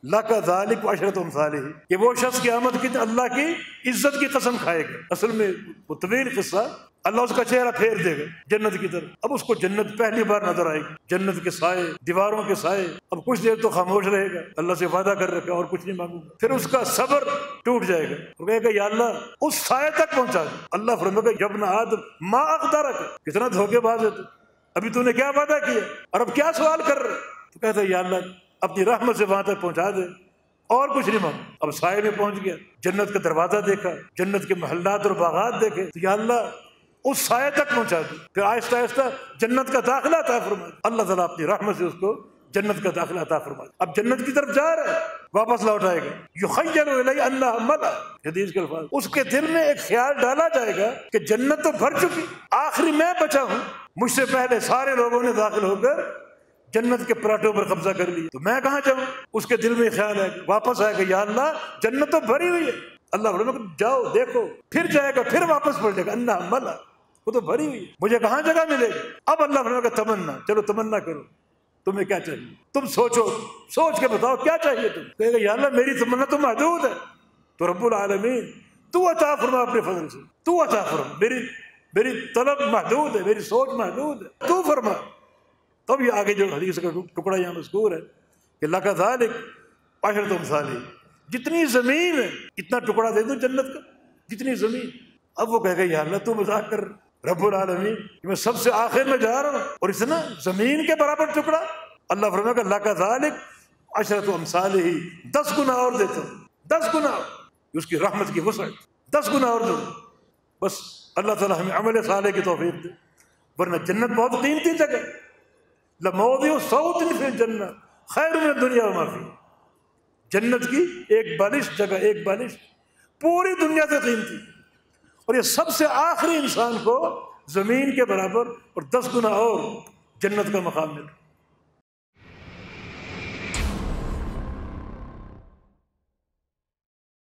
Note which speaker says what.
Speaker 1: لَكَ ذَلِكَ وَعَشْرَةُ أَمْثَالِهِ، کہ وہ شخص قیامت کی اللہ کی عزت کی قسم کھائے گا۔ اصل میں وہ طویل قصہ، اللہ اس کا چہرہ پھیر دے گا جنت کی طرف۔ اب اس کو جنت پہلی بار نظر آئے گی، جنت کے سائے، دیواروں کے سائے۔ اب کچھ دیر تو خاموش رہے گا، اللہ سے وعدہ کر رکھا اور کچھ نہیں مانگوں گا۔ پھر اس کا صبر ٹوٹ جائے گا، وہ کہے گا یا اللہ اس سائے تک پہنچا دے۔ اللہ فرمائے گا یا ابن آدم ما اقدرک، کتنا دھوکے باز ہے تو، ابھی تو نے کیا وعدہ کیا اور اب کیا سوال کر رہے؟ تو کہتا ہے یا اللہ اپنی رحمت سے وہاں تک پہنچا دے اور کچھ نہیں مانگا۔ اب سائے میں پہنچ گیا، جنت کا دروازہ دیکھا، جنت کے محلات اور باغات دیکھے، تو یا اللہ اس سائے تک پہنچا دے۔ پھر آہستہ آہستہ جنت کا داخلہ عطا فرما دے۔ اللہ تعالیٰ اپنی رحمت سے اس کو جنت کا داخلہ عطا فرما دے۔ اب جنت کی طرف جا رہا ہے، واپس لوٹ آئے گا، یخیل الیہ انہ ملأ، حدیث کے الفاظ، اس کے دل میں ایک خیال ڈالا جائے گا کہ جنت تو بھر چکی، آخری میں بچا ہوں، مجھ سے پہلے سارے لوگوں نے داخل ہو کر جنت کے پراٹھوں پر قبضہ کر لیا، تو میں کہاں جاؤں؟ اس کے دل میں خیال ہے، واپس آئے گا یا اللہ جنت تو بھری ہوئی ہے۔ اللہ فرمائے گا جاؤ دیکھو، پھر جائے گا، پھر واپس پلٹ جائے گا، انہ ملأ، وہ تو بھری ہوئی ہے، مجھے کہاں جگہ ملے گی؟ اب اللہ فرمائے گا تمنا، چلو تمنا کرو، تمہیں کیا چاہیے؟ تم سوچو، سوچ کے بتاؤ کیا چاہیے تم؟ کہے گا یا اللہ میری تمنا تو محدود ہے، تو رب العالمین تو عطا فرما اپنے فضل سے، تو عطا فرما، میری طلب محدود ہے، میری سوچ محدود ہے، تو فرما۔ تب یہ آگے جو حدیث کا ٹکڑا یہاں مذکور ہے کہ لَكَ ذَلِكَ عَشْرَةُ أَمْثَالِهِ، جتنی زمین ہے اتنا ٹکڑا دے دوں جنت کا، جتنی زمین۔ اب وہ کہے گا یا اللہ تو مذاق کر رب العالمین، میں سب سے آخر میں جا رہا ہوں اور اتنا زمین کے برابر ٹکڑا۔ اللہ فرمائے گا لَكَ ذَلِكَ عَشْرَةُ أَمْثَالِهِ، 10 گنا اور دیتا ہوں، 10 گنا، اس کی رحمت کی وسعت، 10 گنا اور دوں۔ بس اللہ تعالیٰ ہمیں عمل صالح کی توفیق دے، ورنہ جنت بہت قیمتی جگہ، لَمَوْضِعُ صَوْتٍ فِي الْجَنَّةِ خَيْرٌ مِنَ الدُّنْيَا وَمَا فِيهَا، جنت کی ایک بالش جگہ، ایک بالش پوری دنیا سے قیمتی، اور یہ سب سے آخری انسان کو زمین کے برابر اور 10 گنا اور جنت کا مقام ملا۔